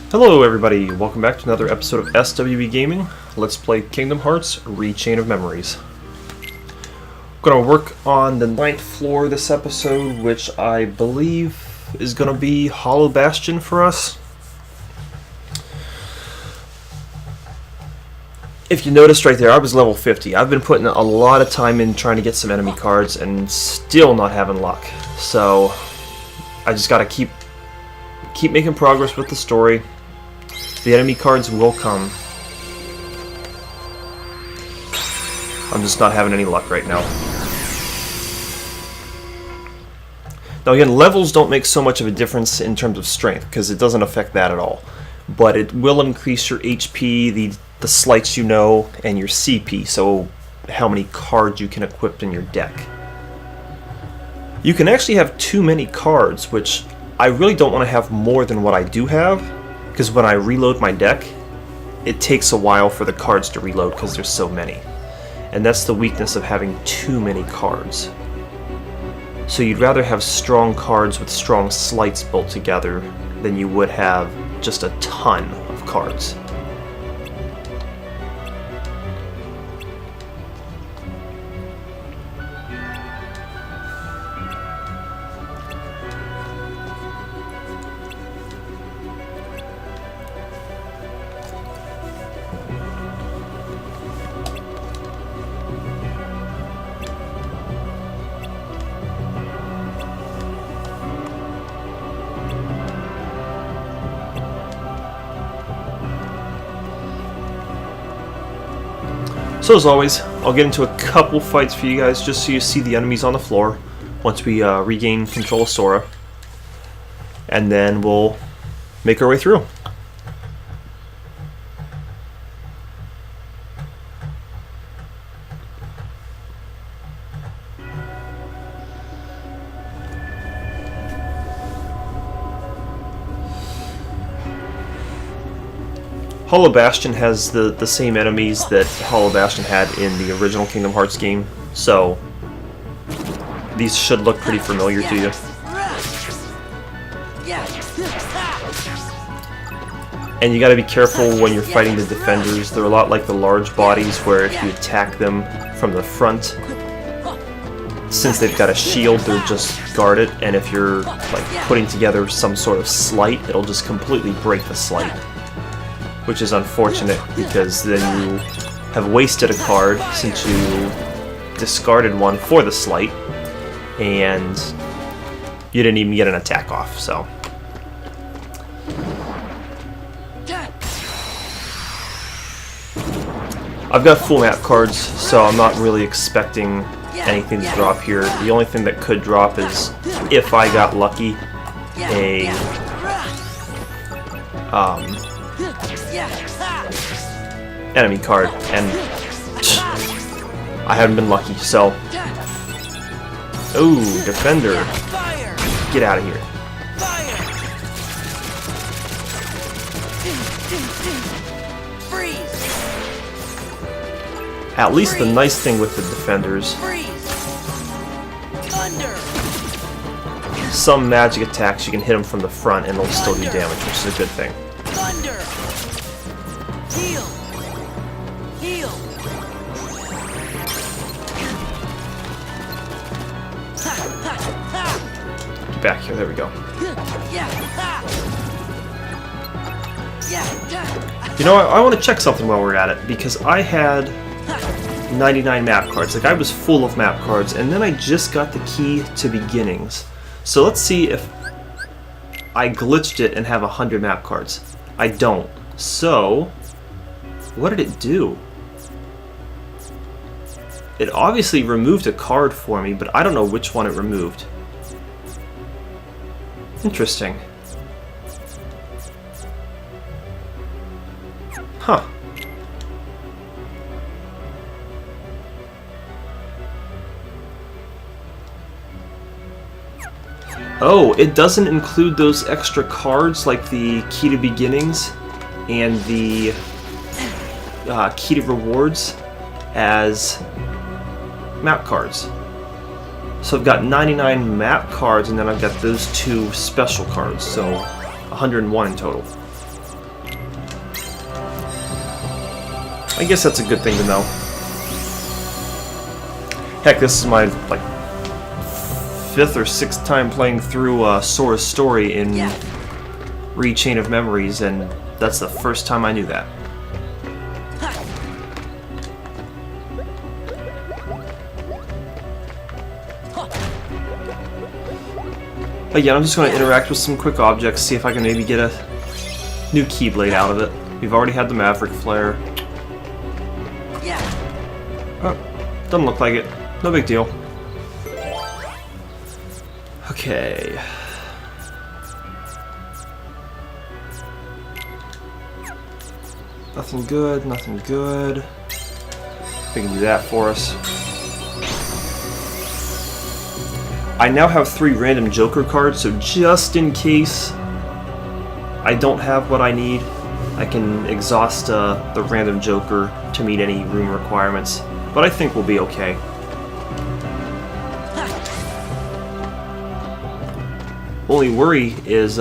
Hello everybody, welcome back to another episode of SWB Gaming. Let's play Kingdom Hearts Rechain of Memories. I'm going to work on the 9th floor this episode, which I believe is going to be Hollow Bastion for us. If you noticed right there, I was level 50. I've been putting a lot of time in trying to get some enemy cards and still not having luck. So I just got to keep making progress with the story. The enemy cards will come. I'm just not having any luck right now. Now again, levels don't make so much of a difference in terms of strength, because it doesn't affect that at all. But it will increase your HP, the slights you know, and your CP, so how many cards you can equip in your deck. You can actually have too many cards, which I really don't want to have more than what I do have, because when I reload my deck, it takes a while for the cards to reload because there's so many. And that's the weakness of having too many cards. So you'd rather have strong cards with strong slights built together than you would have just a ton of cards. So as always, I'll get into a couple fights for you guys just so you see the enemies on the floor once we regain control of Sora. And then we'll make our way through. Hollow Bastion has the same enemies that Hollow Bastion had in the original Kingdom Hearts game, so these should look pretty familiar to you. And you gotta be careful when you're fighting the defenders. They're a lot like the large bodies, where if you attack them from the front, since they've got a shield, they'll just guard it, and if you're like putting together some sort of sleight, it'll just completely break the sleight. Which is unfortunate, because then you have wasted a card since you discarded one for the sleight, and you didn't even get an attack off, so. I've got full map cards, so I'm not really expecting anything to drop here. The only thing that could drop is, if I got lucky, a enemy card, and I haven't been lucky, so. Ooh, defender. Get out of here. At least the nice thing with the defenders, some magic attacks you can hit them from the front and they'll still do damage, which is a good thing. Get back here, there we go. You know, I want to check something while we're at it, because I had 99 map cards. Like, I was full of map cards, and then I just got the key to beginnings. So let's see if I glitched it and have 100 map cards. I don't. So, what did it do? It obviously removed a card for me, but I don't know which one it removed. Interesting. Huh. Oh, it doesn't include those extra cards like the Key to Beginnings and the Key to Rewards as map cards. So I've got 99 map cards, and then I've got those two special cards, so 101 in total. I guess that's a good thing to know. Heck, this is my, like, 5th or 6th time playing through Sora's story in Chain of Memories, and that's the first time I knew that. Again, I'm just going to interact with some quick objects, see if I can maybe get a new Keyblade out of it. We've already had the Maverick Flare. Oh, doesn't look like it. No big deal. Okay. Nothing good, nothing good. We can do that for us. I now have 3 random Joker cards, so just in case I don't have what I need, I can exhaust the random Joker to meet any room requirements. But I think we'll be okay. Only worry is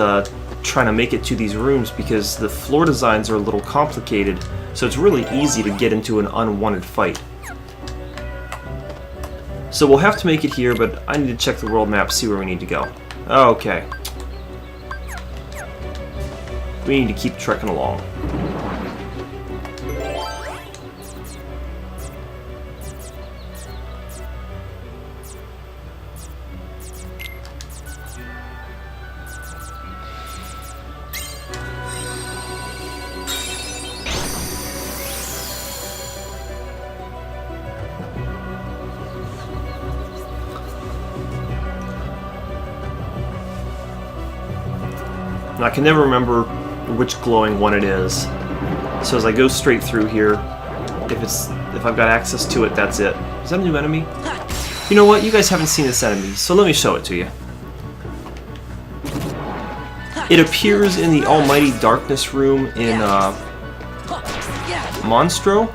trying to make it to these rooms because the floor designs are a little complicated, so it's really easy to get into an unwanted fight. So we'll have to make it here, but I need to check the world map, see where we need to go. Okay. We need to keep trekking along. And I can never remember which glowing one it is. So as I go straight through here, if I've got access to it, that's it. Is that a new enemy? You know what? You guys haven't seen this enemy, so let me show it to you. It appears in the Almighty Darkness room in Monstro,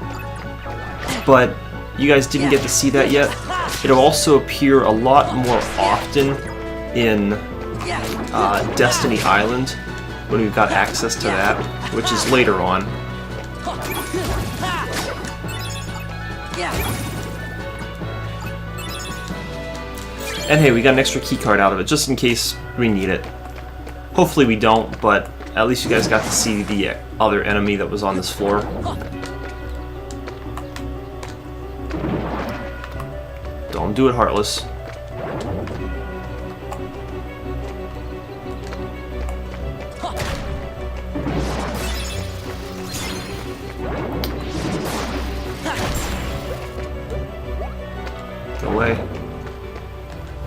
but you guys didn't get to see that yet. It'll also appear a lot more often in Destiny Island, when we've got access to that, which is later on. And hey, we got an extra key card out of it, just in case we need it. Hopefully we don't, but at least you guys got to see the other enemy that was on this floor. Don't do it, Heartless.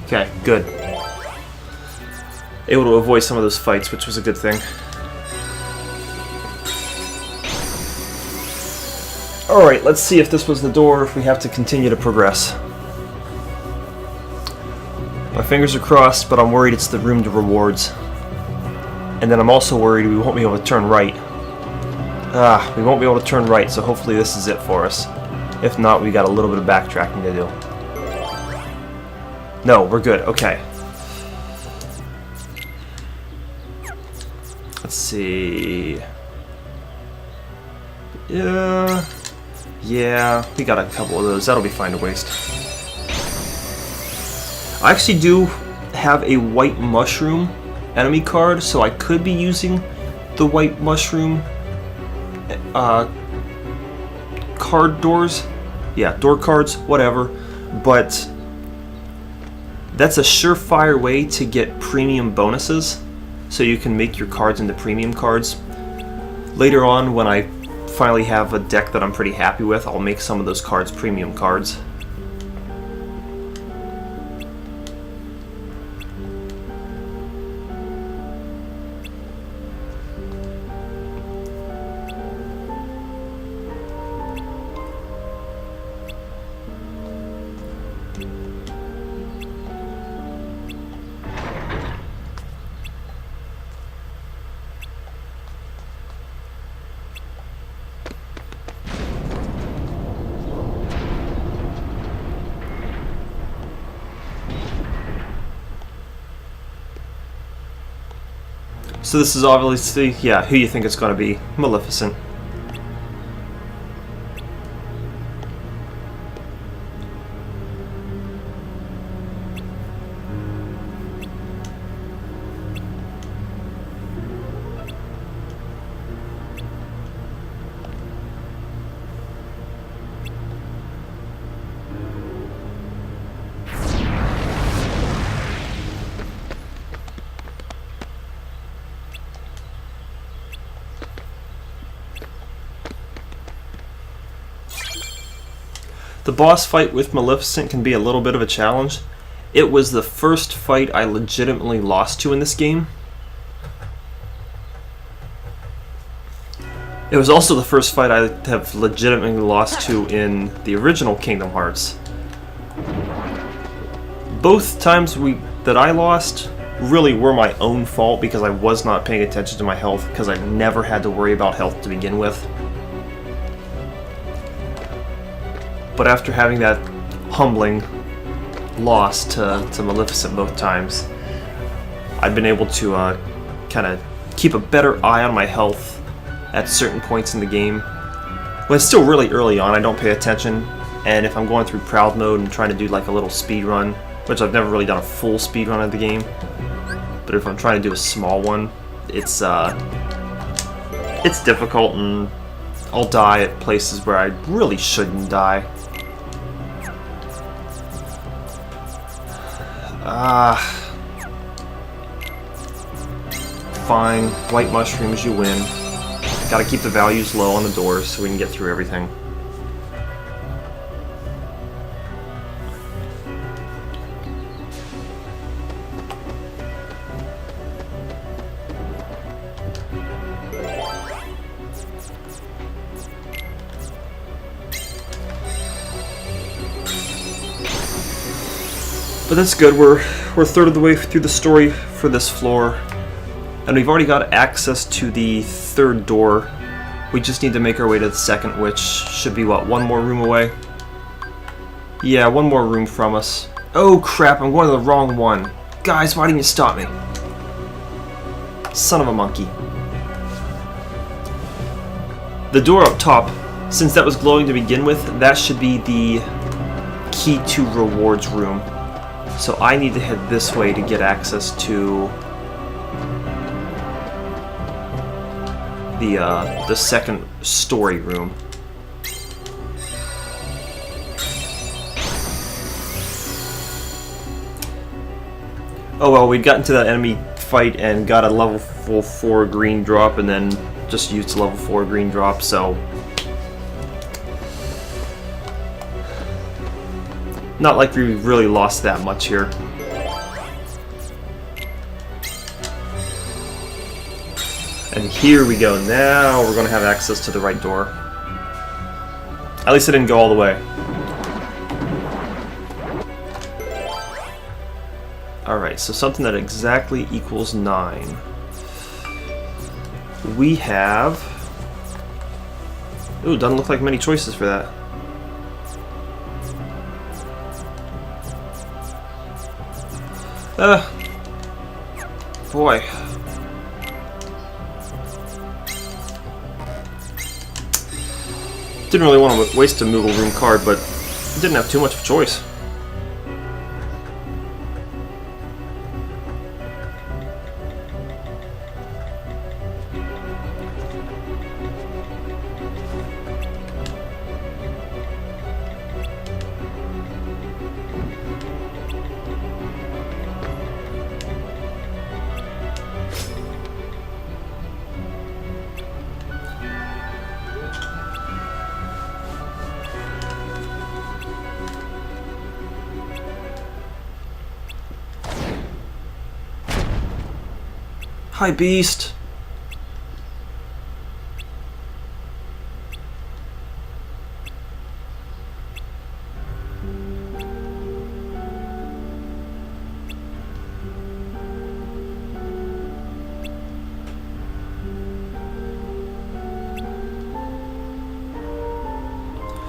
Okay, good. Able to avoid some of those fights, which was a good thing. Alright, let's see if this was the door, if we have to continue to progress. My fingers are crossed, but I'm worried it's the room to rewards. And then I'm also worried we won't be able to turn right. We won't be able to turn right, so hopefully this is it for us. If not, we got a little bit of backtracking to do. No, we're good. Okay. Let's see. Yeah, we got a couple of those. That'll be fine to waste. I actually do have a white mushroom enemy card, so I could be using the white mushroom card doors. Yeah, door cards, whatever. But that's a surefire way to get premium bonuses, so you can make your cards into premium cards. Later on, when I finally have a deck that I'm pretty happy with, I'll make some of those cards premium cards. So this is obviously, yeah, who you think it's going to be. Maleficent. The boss fight with Maleficent can be a little bit of a challenge. It was the first fight I legitimately lost to in this game. It was also the first fight I have legitimately lost to in the original Kingdom Hearts. Both times that I lost really were my own fault because I was not paying attention to my health, because I never had to worry about health to begin with. But after having that humbling loss to Maleficent both times, I've been able to kind of keep a better eye on my health at certain points in the game. When it's still really early on, I don't pay attention, and if I'm going through Proud Mode and trying to do like a little speed run, which I've never really done a full speed run of the game, but if I'm trying to do a small one, it's difficult, and I'll die at places where I really shouldn't die. Fine, white mushrooms, you win. Gotta keep the values low on the doors so we can get through everything. But that's good, we're a third of the way through the story for this floor, and we've already got access to the third door. We just need to make our way to the second, which should be, what, one more room away? Yeah, one more room from us. Oh crap, I'm going to the wrong one. Guys, why didn't you stop me? Son of a monkey. The door up top, since that was glowing to begin with, that should be the key to rewards room. So I need to head this way to get access to the second story room. Oh well, we'd gotten to that enemy fight and got a level 4 green drop, and then just used a level 4 green drop, so not like we really lost that much here. And here we go. Now we're going to have access to the right door. At least I didn't go all the way. Alright, so something that exactly equals 9. We have... Ooh, doesn't look like many choices for that. Boy. Didn't really want to waste a Moogle Room card, but didn't have too much of a choice. Hi, Beast.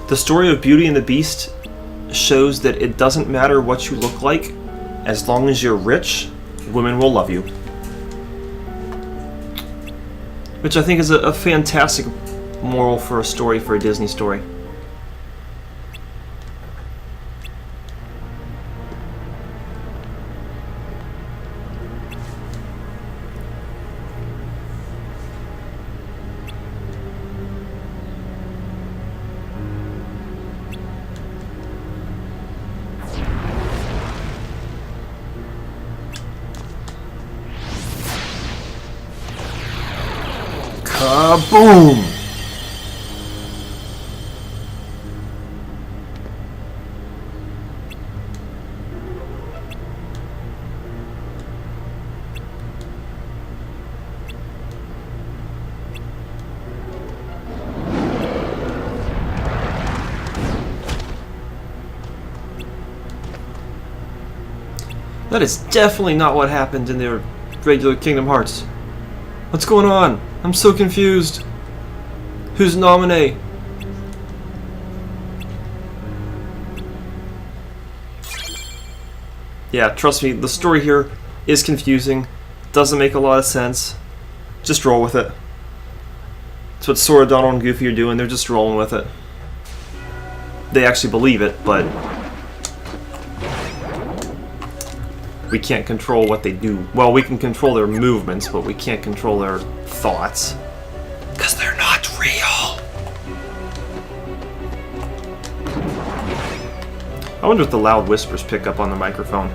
The story of Beauty and the Beast shows that it doesn't matter what you look like, as long as you're rich, women will love you. Which I think is a fantastic moral for a story, for a Disney story. Kaboom! That is definitely not what happened in their regular Kingdom Hearts. What's going on? I'm so confused. Who's nominee? Yeah, trust me, the story here is confusing. Doesn't make a lot of sense. Just roll with it. That's what Sora, Donald, and Goofy are doing. They're just rolling with it. They actually believe it, but we can't control what they do. Well, we can control their movements, but we can't control their thoughts. Because they're not real! I wonder if the loud whispers pick up on the microphone.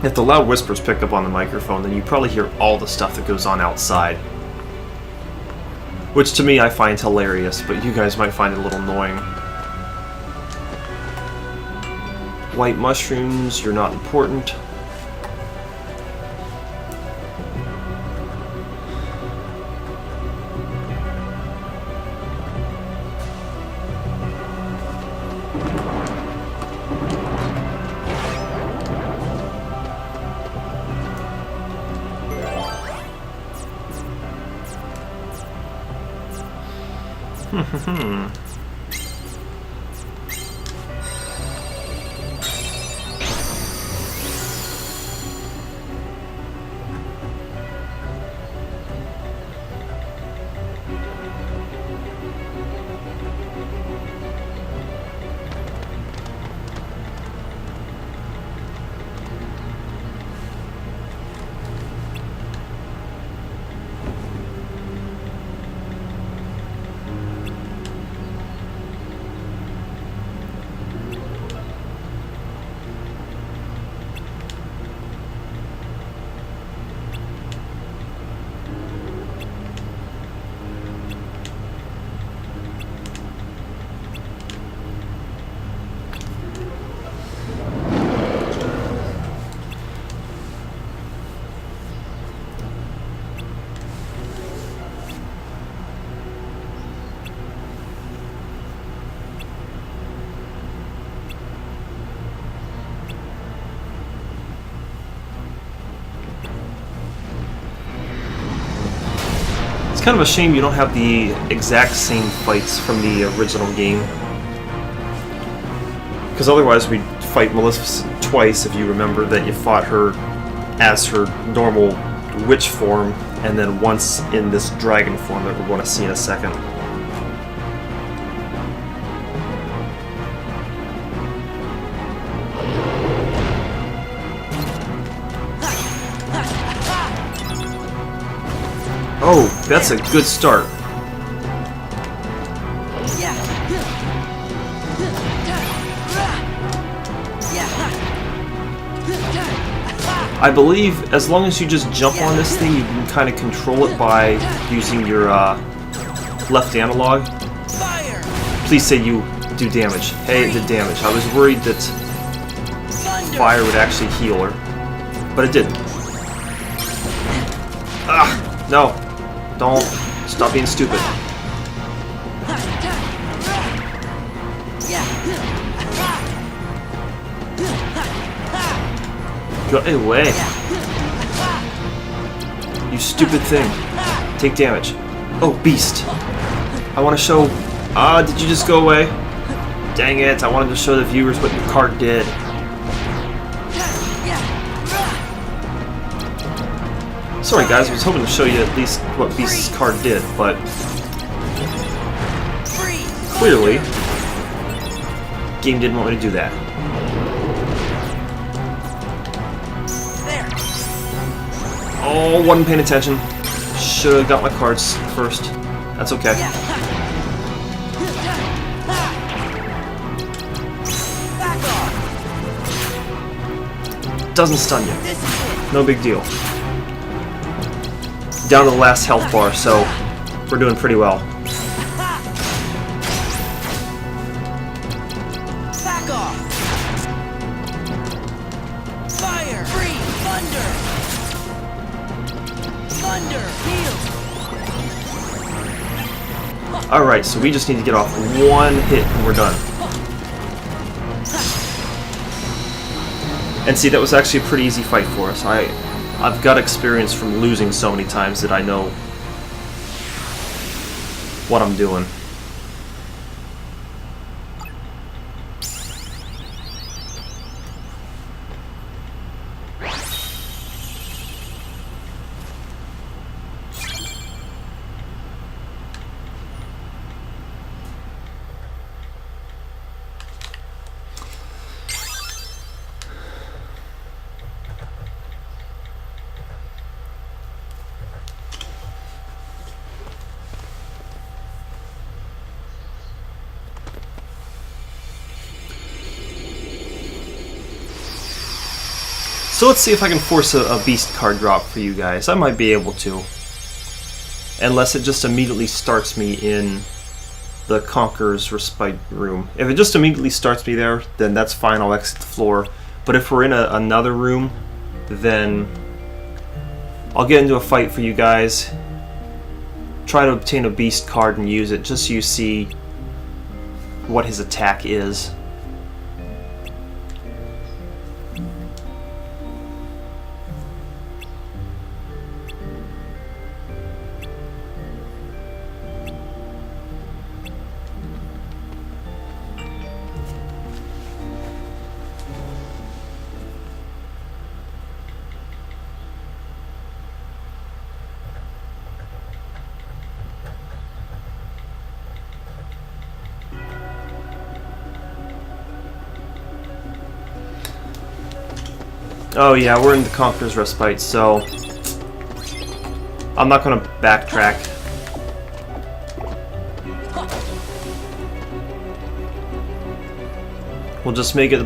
If the loud whispers pick up on the microphone, then you probably hear all the stuff that goes on outside. Which to me I find hilarious, but you guys might find it a little annoying. White mushrooms, you're not important. It's kind of a shame you don't have the exact same fights from the original game. Because otherwise we'd fight Maleficent twice if you remember that you fought her as her normal witch form, and then once in this dragon form that we're going to see in a second. Oh, that's a good start. I believe as long as you just jump on this thing, you can kind of control it by using your left analog. Please say you do damage. Hey, it did damage. I was worried that fire would actually heal her, but it didn't. Ah, no. Don't. Stop being stupid. Go away. You stupid thing. Take damage. Oh, beast. I want to show... Ah, did you just go away? Dang it, I wanted to show the viewers what your card did. Sorry guys, I was hoping to show you at least what Beast's card did, but clearly, game didn't want me to do that. Oh, wasn't paying attention. Should have got my cards first. That's okay. Doesn't stun you. No big deal. Down to the last health bar, so we're doing pretty well. Back off. Fire. Free. Thunder. Thunder. Heal. Alright, so we just need to get off one hit and we're done. And see, that was actually a pretty easy fight for us. I've got experience from losing so many times that I know what I'm doing. So let's see if I can force a beast card drop for you guys. I might be able to. Unless it just immediately starts me in the Conqueror's Respite room. If it just immediately starts me there, then that's fine, I'll exit the floor. But if we're in another room, then I'll get into a fight for you guys. Try to obtain a beast card and use it just so you see what his attack is. Oh yeah, we're in the Conqueror's Respite, so I'm not going to backtrack. We'll just make it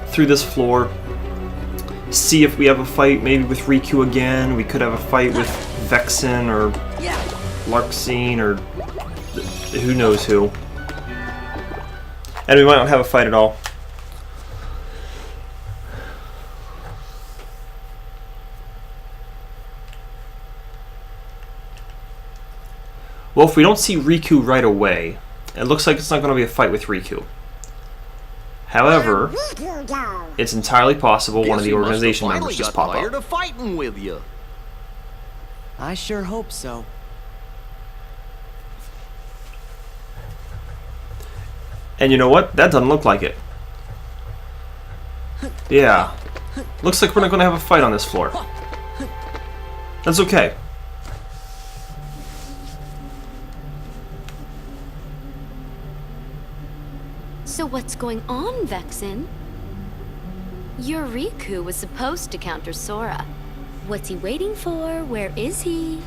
through this floor. See if we have a fight, maybe with Riku again. We could have a fight with Vexen or Larxene or who knows who. And we might not have a fight at all. Well, if we don't see Riku right away, it looks like it's not going to be a fight with Riku. However, it's entirely possible one of the organization members just pop up. Of fighting with you. I sure hope so. And you know what? That doesn't look like it. Yeah. Looks like we're not going to have a fight on this floor. That's okay. So what's going on, Vexen? Your Riku was supposed to counter Sora. What's he waiting for? Where is he?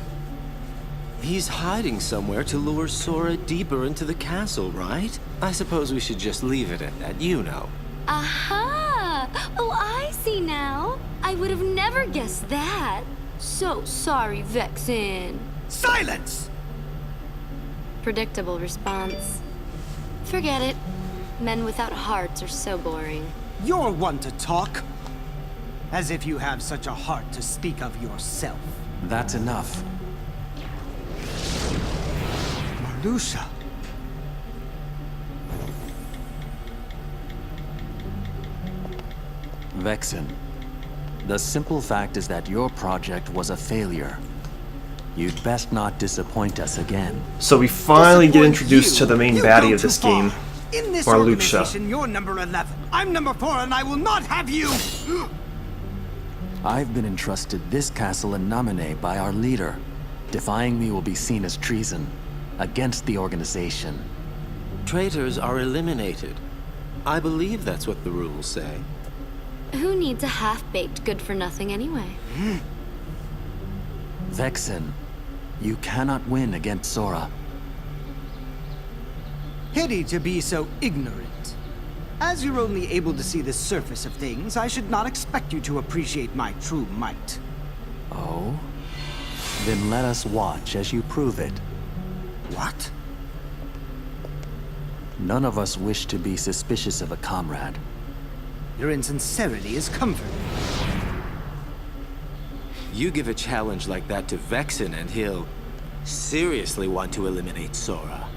He's hiding somewhere to lure Sora deeper into the castle, right? I suppose we should just leave it at that, you know. Aha! Oh, I see now. I would have never guessed that. So sorry, Vexen. Silence! Predictable response. Forget it. Men without hearts are so boring. You're one to talk. As if you have such a heart to speak of yourself. That's enough. Marluxia. Vexen, the simple fact is that your project was a failure. You'd best not disappoint us again. So we finally get introduced to the main baddie of this game, In this Marluxia. organization, you're number 11. I'm number 4, and I will not have you! I've been entrusted this castle in Namine by our leader. Defying me will be seen as treason against the organization. Traitors are eliminated. I believe that's what the rules say. Who needs a half-baked good-for-nothing anyway? Vexen, you cannot win against Sora. Pity to be so ignorant. As you're only able to see the surface of things, I should not expect you to appreciate my true might. Oh? Then let us watch as you prove it. What? None of us wish to be suspicious of a comrade. Your insincerity is comforting. You give a challenge like that to Vexen and he'll seriously want to eliminate Sora.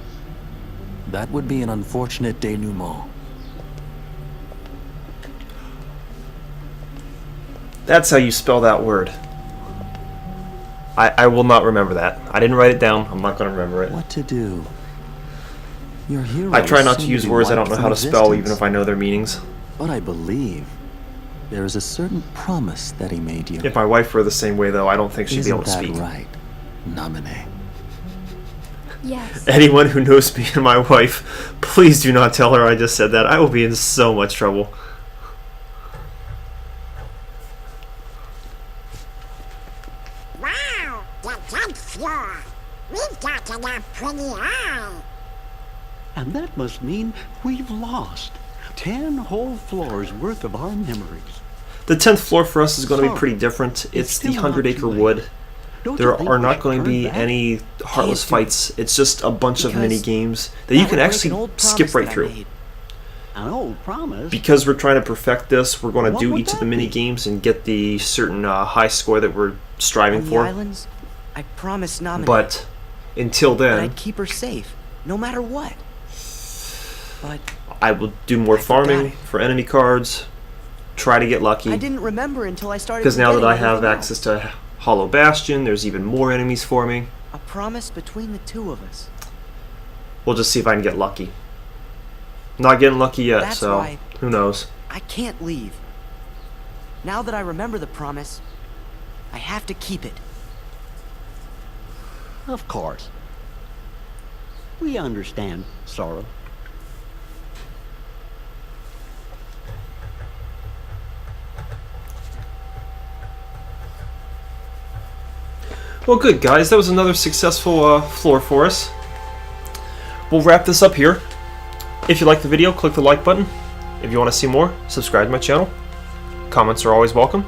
That would be an unfortunate denouement. That's how you spell that word. I will not remember that. I didn't write it down. I'm not going to remember it. What to do? Your hero I try not to seem use be words I don't wiped know from how to spell, even existence. if I know their meanings. But I believe there is a certain promise that he made you. If my wife were the same way, though, I don't think she'd be Isn't able to that speak. right, Nominee? Yes. Anyone who knows me and my wife, please do not tell her I just said that. I will be in so much trouble. Wow, the 10th floor. We've got enough pretty eye. And that must mean we've lost 10 whole floors worth of our memories. The 10th floor for us is going to be Sorry. pretty different. It's the still not 100 Acre too late. Wood. Don't you There think are we not should going to turn be back? any heartless do it. fights. It's just a bunch of Because mini games that you That can would break actually an old skip promise right that I through. made. An old promise? Because we're trying to perfect this, we're going to What do would each of that the mini be? games and get the certain high score that we're striving On the for. islands, I promised Nominee But until that then, I'd keep her safe, no matter what. But I will do more I forgot farming it. for enemy cards, try to get lucky. I didn't remember until I started. Because now that I forgetting have everything access to Hollow Bastion, there's even more enemies forming. else. A promise between the two of us. We'll just see if I can get lucky. Not getting lucky yet, That's so why- who knows. I can't leave. Now that I remember the promise, I have to keep it. Of course. We understand, Sora. Well, good, guys. That was another successful floor for us. We'll wrap this up here. If you like the video, click the like button. If you want to see more, subscribe to my channel. Comments are always welcome.